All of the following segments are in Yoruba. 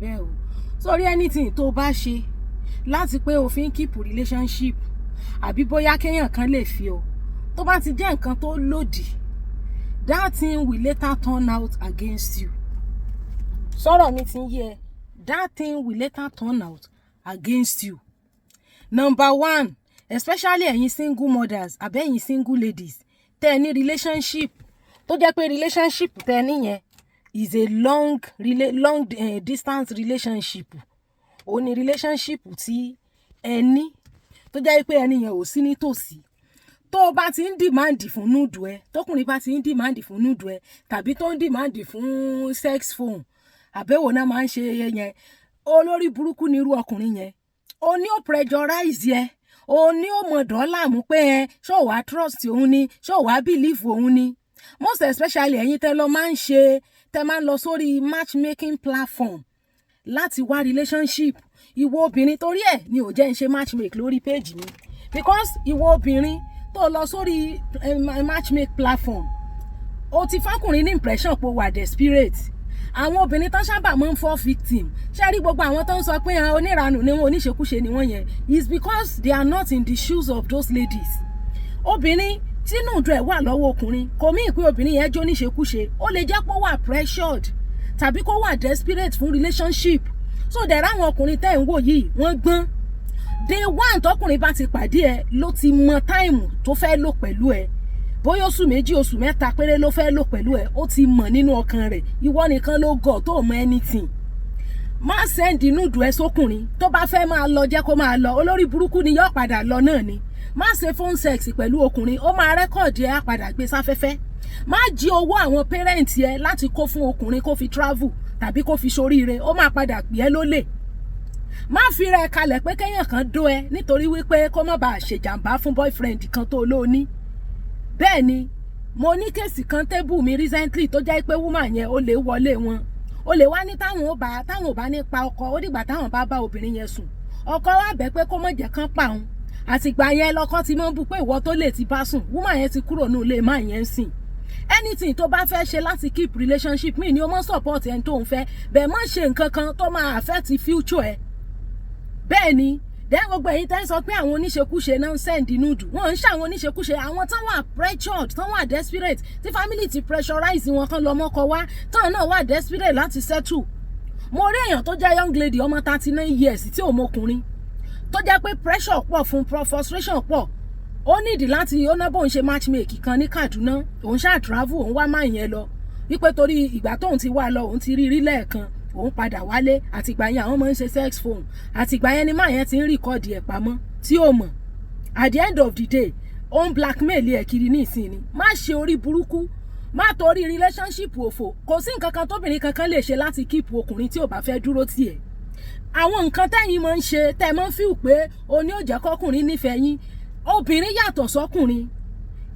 bẹ́ẹ̀ o. Sorry anything tó bá ṣe láti pé o fi ń keep relationship àbí bóyá kéèyàn kan lè fi o. Tó bá ti jẹ́ nǹkan tó lòdì, that thing will later turn out against you. Sọ̀rọ̀ mi ti ń yé ẹ. That thing will later turn out against you. Number one, especially ẹ̀yin single mothers àbí ẹ̀yin single ladies tẹ́ ní relationship tó jẹ́ pé relationship tẹ́ ní yẹn is a long distance relationship. Ó ní relationship tí ẹ ní tó jẹ́ pé ẹni yẹn ò sí nítòsí. Tó bá ti ń demand fún nude ẹ, tókùnrin bá ti ń demand fún nude ẹ tàbí tó ń demand fún sex phone àbẹ̀wò náà máa ń ṣe yẹn, olórí burúkú ni irú ọkùnrin yẹn. Ó ní ó pressurize yẹ, ó ní ó mọ̀ dọ́là mú pé ẹ ṣó wá trust òun ni, ṣó wá believe òun ni. Most especially ẹ̀yin tẹ́ lọ máa ń ṣe, tẹ́ máa ń lọ sórí matchmaking platform láti wá relationship. Ìwọ obìnrin torí ẹ̀ ni ò jẹ́ ń ṣe matchmake lórí page mi, because ìwọ obìnrin tó lọ sórí matchmake platform ó ti fákùnrin ní impression pé wà desperate. Àwọn obìnrin tán sábà máa ń fall victim. Ṣé rí gbogbo àwọn tó ń sọ pé oníranù ni wọn, oníṣekúṣe ni wọ́n yẹn, is because they are not in the shoes of those ladies. Obìnrin tí nude ẹ̀ wà lọ́wọ́ ọkùnrin kò mí pé obìnrin yẹn jó níṣekúṣe. Ó lè jẹ́ pé ó wà pressured tàbí kó wà desperate fún relationship. So there àwọn ọkùnrin tẹ́ ń wò yìí wọ́n gbọ́n. Day one tọkùnrin bá ti pàdé ẹ ló ti mọ time tó fẹ́ lò pẹ̀lú ẹ. Bóyá oṣù méjì oṣù mẹ́ta péré ló fẹ́ lò pẹ̀lú ẹ, ó ti mọ̀ nínú ọkàn rẹ̀. Ìwọ nìkan ló gọ̀ tó mọ anything. Má send nude ẹ sókùnrin tó bá fẹ́ máa lọ jẹ́ kó máa lọ. Olórí burúkú ni yóò padà lọ náà ni. Má ṣe phone sex pẹ̀lú ọkùnrin, ó máa record ẹ á padà gbé sáfẹ́fẹ́. Má jí owó àwọn parents ẹ láti kó fún ọkùnrin kó fi travel tàbí kó fi ṣoríire, ó máa padà pè ẹ́ lólè. Má fi rẹ̀ kalẹ̀ pé kéèyàn kan dó ẹ nítorí wípé kó má bàa ṣèjàmbá fún boyfriend kan tó ló ní. Bẹ́ẹ̀ ni, mo ní kéèsì kan table mi recently tó jẹ́ pé woman yẹn ó lè wọlé wọn. Ó lè wá ní táwọn ò bá ní pa ọkọ, ó dìgbà táwọn bá bá obìnrin yẹn sùn. Ọkọ wá bẹ̀ pé kó má jẹ́ kán pa òun. Àtìgbà yẹn lọ́kọ ti mọ́ bú pé ìwọ tó lè ti bá sùn. Woman yẹn ti kúrò ní ilé máa yẹn sìn. Anything tó bá fẹ́ ṣe láti keep relationship mi ni ó mọ́ support ẹni tó ń fẹ́. Bẹ́ẹ̀ má ṣe nǹkan kan tó máa affect future ẹ. Bẹ́ẹ̀ ni, then gbogbo ẹ̀yin tẹ́ ń sọ pé àwọn oníṣekúṣe náà ń send nude. Wọ́n ń ṣe àwọn oníṣekúṣe, àwọn tán wà pressured, tán wà desperate, tí family ti pressurize wọn kan lọ mọ́kọ wá, tán náà wà desperate láti settle. Mo rí èèyàn tó jẹ́ young lady ọmọ 39 years tí ò mọkùnrin, tó jẹ́ pé pressure pọ̀ fún, frustration pọ̀. Ó nídìí láti ó náà bóun ṣe matchmake kan ní Kaduna, òun ṣáà travel, òun wá máa yẹn lọ. Wípé torí ìgbà tóun ti wá lọ, òun ti rí lẹ́ẹ̀kan. Òun padà wálé, àtìgbà yẹn àwọn máa ń ṣe sex phone, àtìgbà yẹn ni máa yẹn ti ń rìkọ́ọ̀dì ẹ̀ pamọ́ tí ó mọ̀. At the end of the day, ó ń blackmail ẹ̀ kiri ní ìsinmi. Má ṣe orí burúkú, má torí relationship òfò. Kò sí nǹkan kan tóbìnrin kankan lè ṣe láti keep ọkùnrin tí ò bá fẹ́ dúró tì ẹ́. Àwọn nǹkan tẹ́yin máa ń ṣe, tẹ́ máa ń feel pé o ní ó jẹ́ kọ́kùnrin nífẹ̀ẹ́ yín. Obìnrin yàtọ̀ sọ́kùnrin.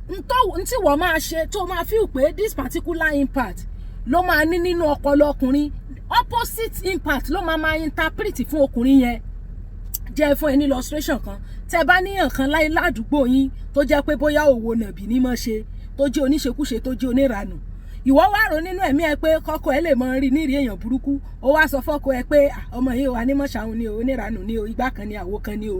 Ntí wọ́n máa ṣe tó máa feel pé this particular impact ló máa ní nínú ọpọlọ ọkùnrin, opposite impact ló máa interpret fún ọkùnrin yẹn. Jẹ́ fún ẹni illustration kan, tẹ́ bá níyàn kan láì ládùúgbò yín tó jẹ́ pé bóyá òwò nàbì ní mọ́ ṣe, tó jẹ́ oníṣekúṣe, tó jẹ́ oníranù. Ìwọ wá rò nínú ẹ̀mí ẹ pé kọ́kọ́ ẹ lè mọ rí nírí èèyàn burúkú, ó wá sọ fọ́kọ ẹ pé ọmọ yìí wà ní mọ́ṣáhùn ni o, oníranù ni o, igbá kan ni àwo kan ni o,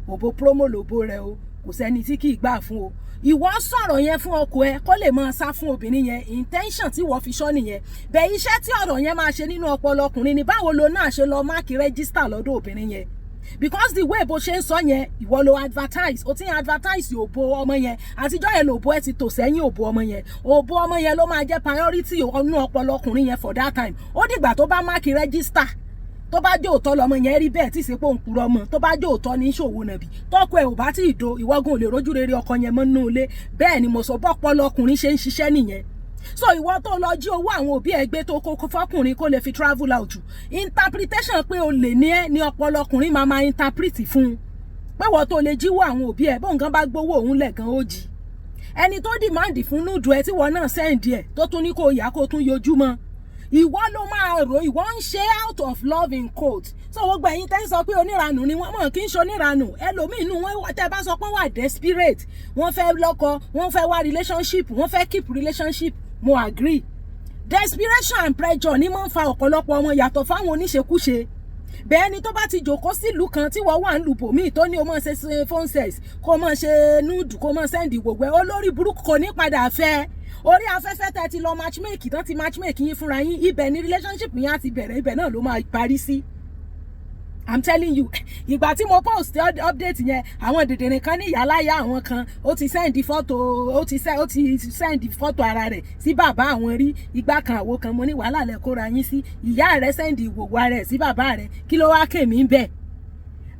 òbó promo lòbó rẹ o, kò sẹ́ni tí kì í gbà fún o. Ìwọ sọ̀rọ̀ yẹn fún ọkọ ẹ kó lè máa sá fún obìnrin yẹn, intention tí wọ́n fi sọ nìyẹn. Bẹ́ẹ̀ iṣẹ́ tí ọ̀rọ̀ yẹn máa ṣe nínú ọpọlọ ọkùnrin ni báwo lo náà ṣe lọ máàkì register lọ́dọ̀ obìnrin yẹn. Because the way bó ṣe ń sọ yẹn, ìwọ lo advertise, o ti ń advertise òbó ọmọ yẹn, àtijọ́ yẹn lòbó ẹ ti tò sẹ́yìn òbó ọmọ yẹn. Òbó ọmọ yẹn ló máa jẹ́ priority nínú ọpọlọ ọkùnrin yẹn for that time. Ó dìgbà tó bá máàkì register. Tó bá jẹ́ òótọ́ lọmọ yẹn rí bẹ́ẹ̀ tí ṣe pé òun purọ́ mọ́, tó bá jẹ́ òótọ́ ní ṣòwò nàbì, tọ́kọ ẹ̀ ò bá tí ì do, ìwọ́gun ò lè rójú rere ọkọ yẹn mọ́ nínú ilé. Bẹ́ẹ̀ ni mo sọ bọ́pọ̀ lọkùnrin ṣe ń ṣiṣẹ́ nìyẹn. So ìwọ tó lọ jí owó àwọn òbí ẹ gbé tó kó fọkùnrin kó lè fi travel out, interpretation pé o lè ní ẹ ní ọpọlọ ọkùnrin máa interpret fún un. Pé wọ́n tó lè jíwó àwọn òbí ẹ bóun gan bá gbowó òun lẹ̀ gan ó jí. Ẹni tó demand fún nude ẹ tí wọ́n náà send ẹ tó tún ní kó yá kó tún yọjú mọ́. Ìwọ ló máa rò, ìwọ ń ṣe out of love in quote. So gbogbo ẹ̀yin tẹ́ ń sọ pé oníranù ni wọ́n mọ̀ kí ń ṣe oníranù. Ẹlòmíì inú wọn tẹ́ bá sọ pé wà desperate, wọ́n fẹ́ lọ́kọ, wọ́n fẹ́ wá relationship, wọ́n fẹ́ keep relationship, mo agree. desperation and pressure ni máa ń fa ọ̀pọ̀lọpọ̀ wọn yàtọ̀ fáwọn oníṣekúṣe. Bẹ́ẹ̀ ni tó bá ti jókòó sílùú kan tí wọ́n wà ń lu bòmíì tó ní o máa ṣe phone sex, kó máa ṣe nude, kó máa send gbogbo ẹ̀, olórí burúkú kò ní padà fẹ́. Orí afẹ́fẹ́ tẹ́ ti lọ matchmake tán ti matchmake yín fúnra yín, ibẹ̀ ni relationship yín á ti bẹ̀rẹ̀, ibẹ̀ náà ló máa parí sí. I'm telling you, ìgbà tí mo post update yẹn, àwọn dèdèrè kan ní ìyáláyà àwọn kan, ó ti send photo ara rẹ̀ sí bàbá àwọn rí, ìgbà kan àwo kan, mo ní wàhálà lẹ kóra yín sí, ìyá rẹ̀ send ìwòwò rẹ̀ sí bàbá rẹ̀, kí ló wá kèmí bẹ́ẹ̀.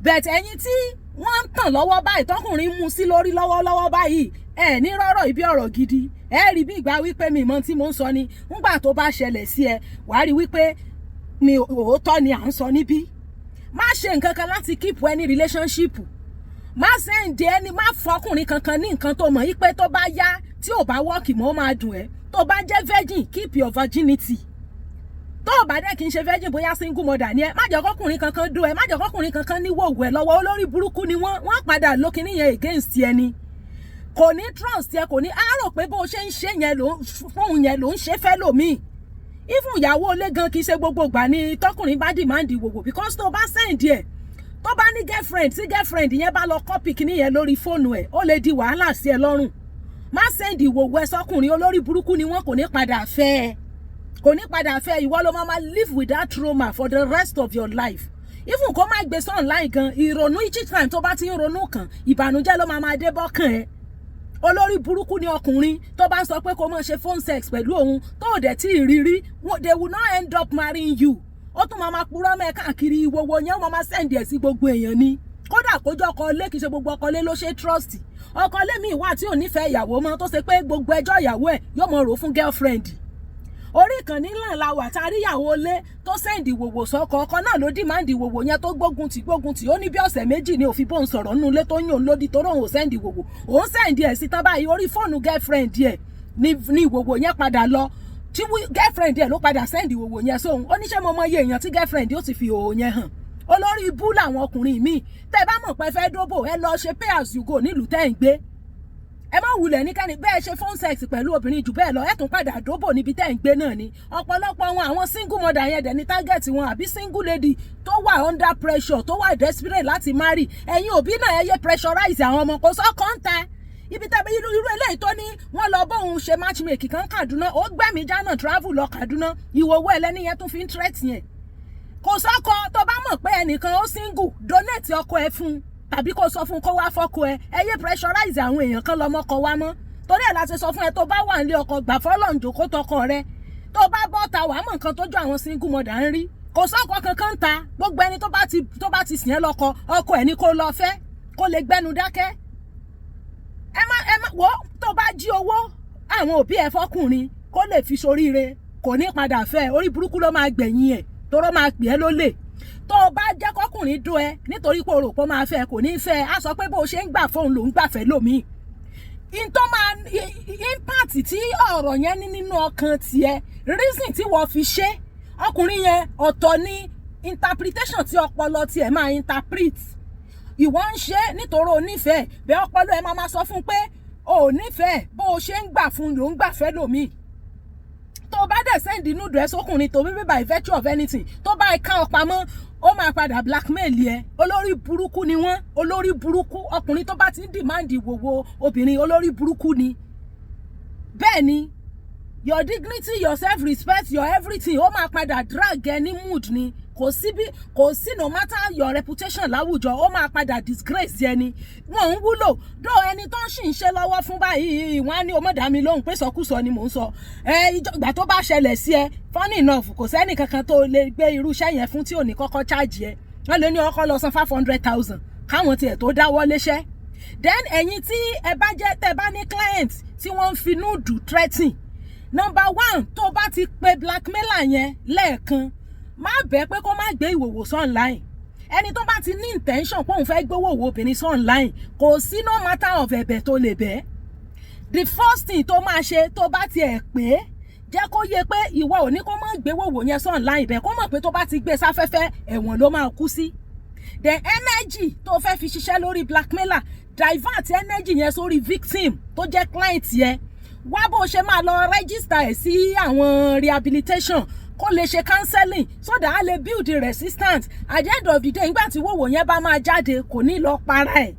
But ẹ̀yin tí wọ́n ń tàn lọ́wọ́ báyìí, tọkùnrin mú sí lórí lọ́wọ́lọ́wọ́ báyìí, ẹ ní rọ́rọ̀ ibi ọ̀rọ̀ gidi, ẹ rí bí ìgbà wípé mi mọ̀ tí mo ń sọ ni, ńgbà tó bá ṣẹlẹ̀ sí ẹ, wàá rí wípé mi òótọ́ ni à ń sọ níbí. Má ṣe nǹkan kan láti keep any relationship. Má send ẹni, má fọkùnrin kankan ní nǹkan tó mọ̀ yí pé tó bá yá tí ò bá wọ́ọ̀kì mọ́ máa dùn ẹ́. Tó bá jẹ́ virgin, keep your virginity. Tó bá dẹ̀ kí n ṣe virgin, bóyá single mother ni ẹ, má jẹ́ kọkùnrin kankan dùn ẹ́, má jẹ́ kọkùnrin kankan ní wòwò ẹ lọ́wọ́, olórí burúkú ni wọ́n padà lókè níyẹn against ẹni. Kò ní trust ẹ, kò ní àárò pé bó ṣe ń ṣe yẹn fóun yẹn ló ń ṣe fẹ́ lòmíì. Even ìyàwó ilé gan kì í ṣe gbogbo ìgbà ni tọkùnrin bá demand ìwòwò, because tó bá send ẹ, tó bá ní girlfriend, tí girlfriend yẹn bá lọ copy kíní yẹn lórí fóònù ẹ, ó lè di wàhálà sí ẹ lọ́rùn. Má send ìwòwò ẹ sọkùnrin, olórí burúkú ni wọ́n, kò ní padà fẹ́ ẹ. Kò ní padà fẹ́, ìwọ ló máa live with that trauma for the rest of your life. Even kó má gbé sí online gan, ìrònú each time tó bá ti ń ronú kan, ìbànújẹ́ ló máa dé bọ́kàn ẹ. Olórí burúkú ni ọkùnrin tó bá ń sọ pé kó máa ṣe phone sex pẹ̀lú òun tó dẹ̀ tí ìrírí, they will not end up marrying you. Ó tún máa purọ́ mẹ́ káàkiri, ìwòwò yẹn ó máa send ẹ̀ sí gbogbo èèyàn ni. Kódà kójọ́ ọkọ ilé, kì í ṣe gbogbo ọkọ ilé ló ṣe trust. Ọkọ ilé mi wà tí ò nífẹ̀ẹ́ ìyàwó mọ́, tó ṣe pé gbogbo ẹjọ́ ìyàwó ẹ̀ yóò mọ̀ rò fún girlfriend. Orí ìkànnì ńlá la wà tá a rí ìyàwó ilé tó send ìwòwò sọ́kọ, ọkọ náà ló demand ìwòwò yẹn tó gbógun tì, ó ní bí ọ̀sẹ̀ méjì ni òfin bóun sọ̀rọ̀ nínú ilé tó ń yàn lódì tó rọ̀hún send ìwòwò. Òun send ẹ̀ sí tán báyìí, orí fóònù girlfriend ẹ̀ ní ìwòwò yẹn padà lọ, tí girlfriend ẹ̀ ló padà send ìwòwò yẹn sóhun. Ó ní ṣé mo mọ iye èèyàn tí girlfriend ó ti fi ìwòwò yẹn hàn. Olórí ibú làwọn ọkùnrin míì. Tẹ́ bá mọ̀ pé fẹ́ dóbò, ẹ lọ ṣe pay as you go nílùú tẹ́ ń gbé. Ẹ má wulẹ̀ ní kẹ́ni bẹ́ẹ̀ ṣe phone sex pẹ̀lú obìnrin jù bẹ́ẹ̀ lọ, ẹ tún padà dóbò níbi tẹ́ ń gbé náà ni. Ọ̀pọ̀lọpọ̀ wọn àwọn single mother yẹn dẹ̀ ní target wọn, àbí single lady tó wà under pressure, tó wà desperate láti marry. Ẹ̀yin òbí náà ẹ yé pressurize àwọn ọmọ, kò sọ́kàn ń ta. Ibi tẹ́bí irú eléyìí tó ní wọ́n lọ bóun ṣe matchmake kan Kaduna, ó gbẹ̀mí jánà travel lọ Kaduna, ìwòwò ẹlẹ́ni yẹn tún fi ń threat yẹn. Kò sọ́kọ, tó bá mọ̀ pé ẹnìkan ó single, donate ọkọ ẹ fún, tàbí kó sọ fún kó wá fọ́kọ ẹ, ẹ yé pressurize àwọn èèyàn kan lọ́mọkọ wá mọ́. Torí ẹ̀ láti sọ fún ẹ, tó bá wà nílé ọkọ, gbà fọ́lọ́run jókòó tọkọ rẹ. Tó bá bọ́ ta wàá mọ̀ nǹkan tójú àwọn single mother ń rí. Kò sọ́kọ kankan ta, gbogbo ẹni tó bá ti sìn ẹ́ lọ́kọ, ọkọ ẹ̀ ní kó lọ fẹ́, kó lè gbẹ́nu dákẹ́. Ẹ má wo, tó bá jí owó àwọn òbí ẹ fọ́kùnrin kó lè fi soríire, kò ní padà fẹ́, orí burúkú ló máa gbẹ̀yìn ẹ̀, tóró máa pè é lólè. Tó bá jẹ́ kọkùnrin dún ẹ nítorí pé o rò pé ó máa fẹ́, kò ní fẹ́, á sọ pé bó ṣe ń gbà fóun ló ń gbàfẹ́ lómi. Tó máa impact tí ọ̀rọ̀ yẹn ní nínú ọkàn tiẹ̀, reason tí wọ́n fi ṣe, ọkùnrin yẹn ọ̀tọ̀ ní interpretation tí ọpọlọ tiẹ̀ máa interpret. Ìwọ ń ṣe nítorí o nífẹ̀ẹ́, bẹ́ẹ̀ ọpọlọ ẹ máa sọ fún pé o nífẹ̀ẹ́, bó o ṣe ń gbà fún ló ń gbàfẹ́ lómi. Tó bá dẹ̀ send nude ẹ sókùnrin tó bí by virtue of anything, tó bá ká ọ pamọ́, ó máa padà blackmail ẹ. Olórí burúkú ni wọ́n, olórí burúkú. Ọkùnrin tó bá ti ń demand ìwòwò obìnrin, olórí burúkú ni. Bẹ́ẹ̀ ni, your dignity, your self respect, your everything, ó máa padà drag ẹ ní mood ni. Kò sí no matter your reputation láwùjọ, ó máa padà disgrace ẹni. Wọ́n ń wúlò. Dó ẹni tó ń ṣì ń ṣe lọ́wọ́ fún báyìí, wọ́n á ní o mọ̀ dá mi lóhùn pé sọkúsọ ni mò ń sọ. Ìgbà tó bá ṣẹlẹ̀ sí ẹ, funny enough, kò sẹ́ni kankan tó lè gbé irú iṣẹ́ yẹn fún tí ò ní kọ́kọ́ charge ẹ. Wọ́n lè ní ọkọ lọ san 500,000 káwọn tiẹ̀ tó dáwọ́ léṣẹ́. Then ẹ̀yin tí ẹ bá jẹ́ tẹ́ bá ní client tí wọ́n ń fi nude threatening. Number one, tó bá ti pe blackmailer yẹn lẹ́ẹ̀kan, má bẹ̀ pé kó má gbé ìwòwò sí online. Ẹni tó bá ti ní intention pé òun fẹ́ gbówó wo obìnrin sí online, kò sí no matter of ẹ̀bẹ̀ tó lè bẹ̀. The first thing tó máa ṣe tó bá ti ẹ̀ pé, jẹ́ kó yé pé ìwọ ò ní kó má gbé wòwò yẹn sí online bẹ̀, kó mọ̀ pé tó bá ti gbé sáfẹ́fẹ́, ẹ̀wọ̀n ló máa kú sí. The energy tó fẹ́ fi ṣiṣẹ́ lórí blackmailer, divert energy yẹn sórí victim tó jẹ́ client yẹn. wá bó ṣe máa lọ register ẹ̀ sí àwọn rehabilitation kó lè ṣe counseling so that a lè build the resistance. At the end of the day nígbà tí wòwò yẹn bá máa jáde kò ní lọ para ẹ̀.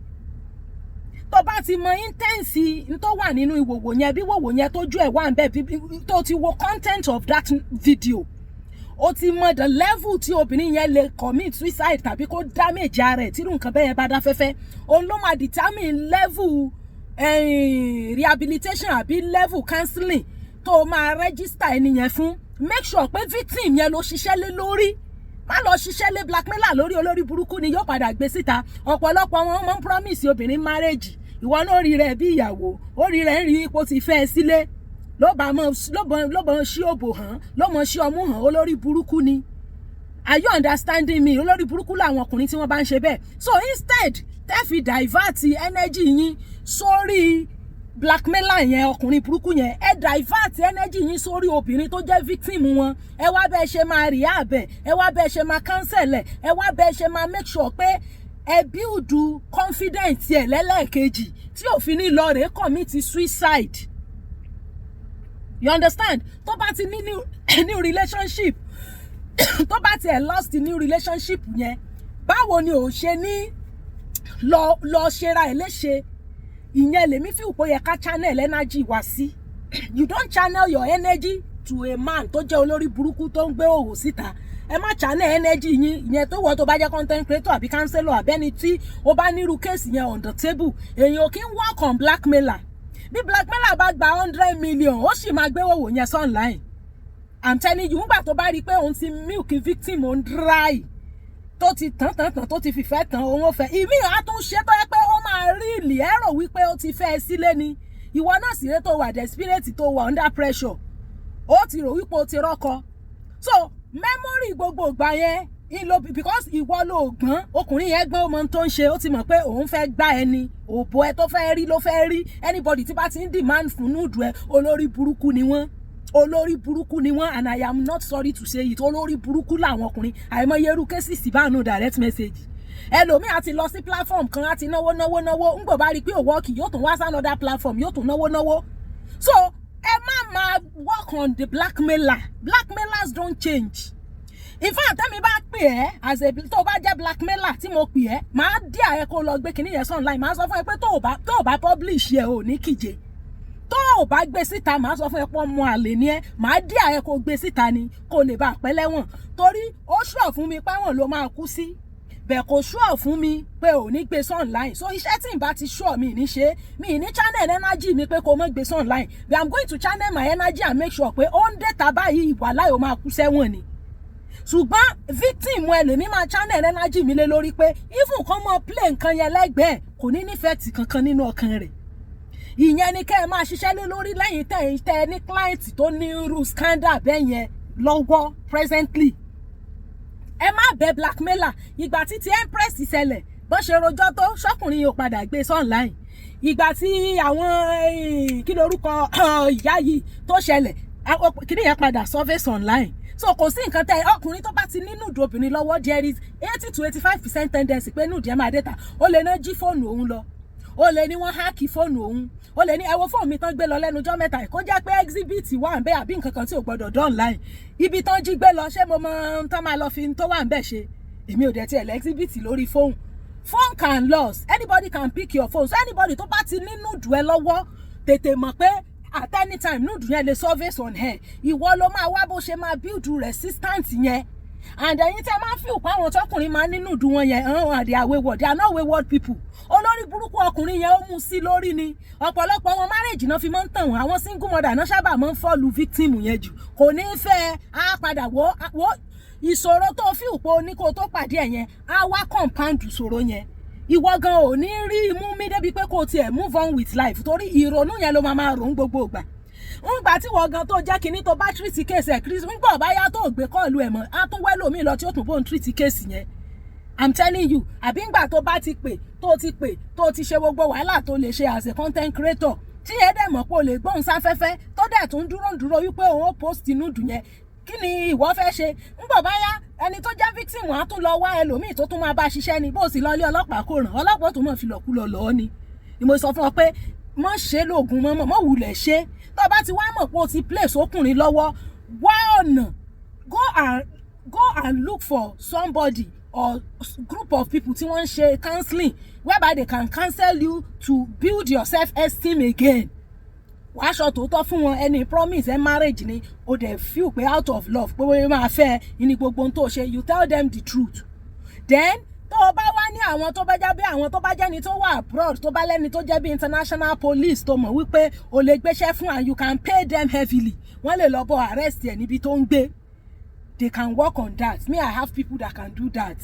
Tó bá ti mọ intense tó wà nínú ìwòwò yẹn, bí wòwò yẹn tójú ẹ̀ wà ńbẹ̀, tó ti wo content of that video, ó ti mọ the level tí obìnrin yẹn lè commit suicide tàbí kó damage ara ẹ̀ tí irú nǹkan bẹ́ẹ̀ yẹn bá dá fẹ́fẹ́. Òun ló máa determine level rehabilitation àbí level counseling tó máa register ẹni yẹn fún. Make sure pé victim yẹn ló ṣiṣẹ́ lé lórí. Má lọ ṣiṣẹ́ lé blackmailer lórí, olórí burúkú ni yóò padà gbé síta. Ọ̀pọ̀lọpọ̀ wọn máa ń promise obìnrin marriage. Ìwọ náà rí rẹ̀ bí ìyàwó, ó rí rẹ̀ ń rí ipò ti fẹ́ sílé. Ló bá mọ sí òbò hàn, ló mọ sí ọmú hàn, olórí burúkú ni. Are you understanding me? Olórí burúkú làwọn ọkùnrin tí wọ́n bá ń ṣe bẹ́ẹ̀. So instead, tẹ́ fi divert energy yín sórí blackmailer yẹn, ọkùnrin burúkú yẹn, ẹ divert energy yín sórí obìnrin tó jẹ́ victim wọn. Ẹ wá bẹ́ẹ̀ ṣe máa rehab ẹ̀, ẹ wá bẹ́ẹ̀ ṣe máa cancel ẹ̀, ẹ wá bẹ́ẹ̀ ṣe máa make sure pé ẹ build confidence ẹ̀ lẹ́lẹ́ẹ̀kejì tí òfin ní lọ rèé commit suicide. You understand? Tó bá ti ní new relationship, tó bá ti lost new relationship yẹn, báwo ni ò ṣe ní lọ ṣera ẹ̀ léṣe? Ìyẹn lèmi fi wò yẹ ká channel energy wá sí. You don't channel your energy to a man tó jẹ́ olórí burúkú tó ń gbé òwò síta. Ẹ má channel energy yín ìyẹn tó wọ́n tó bá jẹ́ content creator àbí counselor àbẹ́ni tí ó bá nírú case yẹn on the table. Èèyàn kì í work on blackmailer. Bí blackmailer bá gba 100 million, ó sì máa gbé òwò yẹn online. I'm telling you, nígbà tó bá rí pé òun ti milk victim on dry, tó ti tán tó ti fìfẹ́ tán, òun ò fẹ́. Ìmí á tún ṣe tó yẹ pé ó máa rí ìlì ẹ̀rọ wípé ó ti fẹ́ sílé ni. Ìwọ náà sì ré tó wà desperate, tó wà under pressure. Ó ti rò wípé ó ti rọ́kọ. So memory gbogbo ìgbà yẹn because ìwọ ló gbọ́n, ọkùnrin yẹn gbọ́n, ọmọ tó ń ṣe, ó ti mọ̀ pé òun fẹ́ gbá ẹni, òbò ẹ tó fẹ́ rí ló fẹ́ rí. Anybody tí bá ti ń demand fún nude ẹ, olórí burúkú ni wọ́n. Olórí burúkú ni wọ́n, and I am not sorry to say it. Olórí burúkú làwọn ọkùnrin. Àìmọye irú cases bá nu direct message. Ẹlòmíì àti lọ sí platform kan àti náwó ńgbò bá rí pé ó work, yóò tún wá sí another platform, yóò tún náwó. So ẹ má máa work on the blackmailer. Blackmailers don't change. In fact, tẹ́mi bá pè ẹ́ as a tó bá jẹ́ blackmailer tí mo pè ẹ́, màá dí ààrẹ kó lọ gbé kinní yẹn sí online. Màá sọ fún ẹ pé tó ò bá publish ẹ ò ní kíje. Tó ò bá gbé síta, màá sọ fún ẹ pé ọmọ àlè ni ẹ. Màá dí ààrẹ kó gbé síta ni kó lè bá pẹ́ lẹ́wọ̀n. Torí ó sure fún mi pé wọ́n ló máa kú sí. Bẹ́ẹ̀ kò sure fún mi pé ò ní gbé sí online. So iṣẹ́ tí n bá ti sure mi ní ṣe, mi ní channel energy mi pé kó má gbé sí online. But I'm going to channel my energy and make sure pé ó ń data báyìí ìwà láì ó máa kú sẹ́wọ̀n ni. Ṣùgbọ́n victim ẹ lèmi máa channel energy mi lé lórí pé even kan mọ play nǹkan yẹn lẹ́gbẹ̀ẹ́ kò ní nífẹ̀ẹ́ kankan nínú ọkàn rẹ̀. Ìyẹn ni kẹ́ ẹ máa ṣiṣẹ́ lé lórí lẹ́yìn tẹ́ ní client tó ní irú scandal bẹ́ẹ̀ yẹn lọ́wọ́ presently. Ẹ má bẹ blackmailer. Ìgbà tí empress ṣẹlẹ̀ bó ṣe rojọ́ tó ṣọ́kùnrin yóò padà gbé sí online. Ìgbà tí àwọn kí lorúkọ ìyá yìí tó ṣẹlẹ̀ kíní yẹn padà surface online. So kò sí nǹkan tẹ́ ọkùnrin tó bá ti ní nude obìnrin lọ́wọ́, there is 80 to 85% tendency pé nude yẹn máa data. Ó lè ná jí fóònù òun lọ. Ó lè ní wọ́n háàkì fóònù òun. Ó lè ní ẹ wo fóònù mi tán gbé lọ lẹ́nu ọjọ́ mẹ́ta kó jẹ́ pé exhibit wà ń bẹ àbí nǹkan kan tí ò gbọdọ̀ dán online. Ibi tán jí gbé lọ, ṣé mo mọ tán máa lọ fi tó wà ń bẹ ṣe? Èmi ò dẹ̀ tiẹ̀ lẹ́ exhibit lórí fóònù. Phone can lost. Anybody can pick your phone. So anybody tó bá ti ní nude ẹ lọ́wọ́, tètè mọ̀ pé at any time nude yẹn lè surface on her. Ìwọ ló máa wá bó ṣe máa build resistance yẹn. And ẹ̀yin tẹ́ máa feel pé àwọn tọkùnrin máa ní nude wọn yẹn, they are wayward. They are not wayward people. Olórí burúkú ọkùnrin yẹn ó mú sí lórí ni. Ọ̀pọ̀lọpọ̀ wọn marriage náà fi máa ń tàn wọ́n. Àwọn single mother náà sábà máa ń follow victim yẹn jù. Kò ní fẹ́ á padà wo ìṣòro tó feel pé o ní kó tó pàdé ẹ̀ yẹn, á wá compound ìṣòro yẹn. Ìwọ gan ò ní rí mú mi débi pé kò tiẹ̀ move on with life torí ìrònú yẹn ló máa rò ń gbogbo ìgbà. Ńgbà tí wọ́n gan tó jẹ́ kinní tó bá treat case ẹ̀ Chris ńgbà bá yá tó gbé kọ́ọ̀lù ẹ̀ mọ́ á tún wẹ́lò mí lọ tí ó tún bó ń treat case yẹn. I'm telling you, àbí ńgbà tó bá ti pè tó ti ṣe gbogbo wàhálà tó lè ṣe as a content creator tí ẹ dẹ̀ mọ̀ pé o lè gbóhùn sáfẹ́fẹ́ tó dẹ̀ tún dúró wípé òun ó post nude yẹn. Kí ni ìwọ fẹ́ ṣe? Ńgbà bá yá ẹni tó jẹ́ victim á tún lọ wá ẹlòmíì tó tún máa bá ṣiṣẹ́ ni bó sì lọ ilé ọlọ́pàá kò ràn ọlọ́pàá tó mọ̀ fi lọ̀kulọ̀ lọ́ọ́ ni. Mo sọ fún ọ pé mọ́ ṣe lóògùn mọ́ wulẹ̀ ṣe tó bá ti wá mọ̀ pé o ti place ọkùnrin lọ́wọ́ wá ọ̀nà go and look for somebody or group of people tí wọ́n ń ṣe counseling whereby they can counsel you to build your self-esteem again. wàá sọ tòótọ́ fún wọn ẹni promise marriage ni o dẹ̀ feel pé out of love pé wọ́n máa fẹ́ ní gbogbo ohun tó ṣe you tell them the truth. Then tó o bá wá ní àwọn tó bá jẹ́ bí àwọn tó bá jẹ́ ni tó wà abroad tó bá lẹ́ni tó jẹ́ bí international police tó mọ̀ wípé o lè gbéṣẹ́ fún and you can pay them heavily wọ́n lè lọ bọ́ arrest ẹ̀ níbi tó ń gbé. They can work on that. Me, I have people that can do that.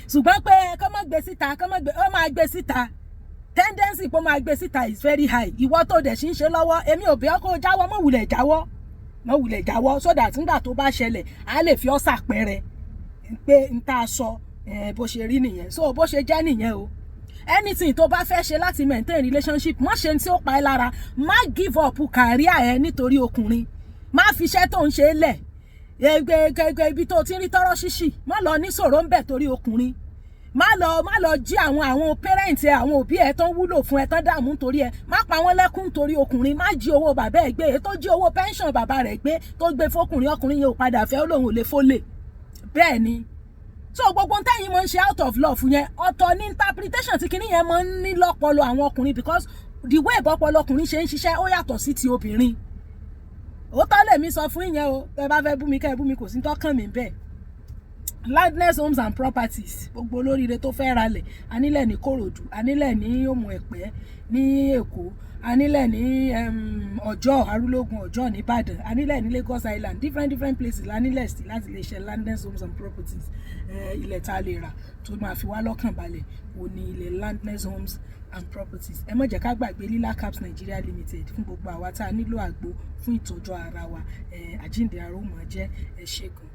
ṣùgbọ́n pé kọ́ máa gbé síta ó máa gbé síta tendency pé ó máa gbé síta is very high. Ìwọ tó dẹ̀ ṣì ń ṣe lọ́wọ́ èmi ò bí ọkọ̀ jáwọ́ mọ̀ wulẹ̀ jáwọ́ so that nígbà tó bá ṣẹlẹ̀ á lè fi ọ́ ṣàpẹẹrẹ pé n ta sọ bó ṣe rí nìyẹn so bó ṣe jẹ́ nìyẹn o. Anything tó bá fẹ́ ṣe láti maintain relationship má ṣe tí ó pa ẹ́ lára má give up career ẹ nítorí ọkùnrin má fi iṣẹ́ tó ń ṣe lẹ̀ ibi tó ti ń rí tọ́rọ́ ṣíṣì má lọ ní ṣòro ń bẹ̀ torí ọkùnrin má lọ jí àwọn parent ẹ àwọn òbí ẹ tán wúlò fún ẹ tán dààmú torí ẹ má pa wọ́n lẹ́kún torí ọkùnrin má jí owó bàbá ẹ gbé tó jí owó pension bàbá rẹ̀ gbé tó gbé fọkùnrin yẹn ò padà fẹ́ ó lòun ò lè fólè bẹ́ẹ̀ ni. So gbogbo tẹ́yìn mọ́ ń ṣe out of love yẹn ọ̀tọ̀ ní interpretation tí kinní yẹn mọ́ ń ní lọ́pọlọ àwọn ọkùnrin because the way ìbọ́pọlọ ọkùnrin ṣe ń ṣiṣẹ́ ó yàtọ̀ sí ti obìnrin. Ó tọ́ lèmi sọ fún ìyẹn o tẹ́ bá fẹ́ bú mi kẹ́ ẹ bú mi kò sí tọ́kàn mi bẹ́ẹ̀. Landless homes and properties gbogbo olóríire tó fẹ́ ralẹ̀ anílẹ̀ ní Kòròdú anílẹ̀ ní Òmù Ẹ̀pẹ́ ní Èkó anílẹ̀ ní Ọ̀jọ́ Arúlógún Ọ̀jọ́ ní Ìbàdàn anílẹ̀ ní Lagos Island different places lanílẹ̀ sí láti lè ṣe landless homes and properties ilẹ̀ tá a lè rà tó máa fi wá lọ́kàn balẹ̀ wò ní ilẹ̀ landless homes and properties. Ẹ má jẹ́ ká gbàgbé Lila Caps Nigeria Limited fún gbogbo àwa tá a nílò àgbo fún ìtọ́jú ara wa àjíǹde ara ó máa jẹ́ ẹ ṣé gan.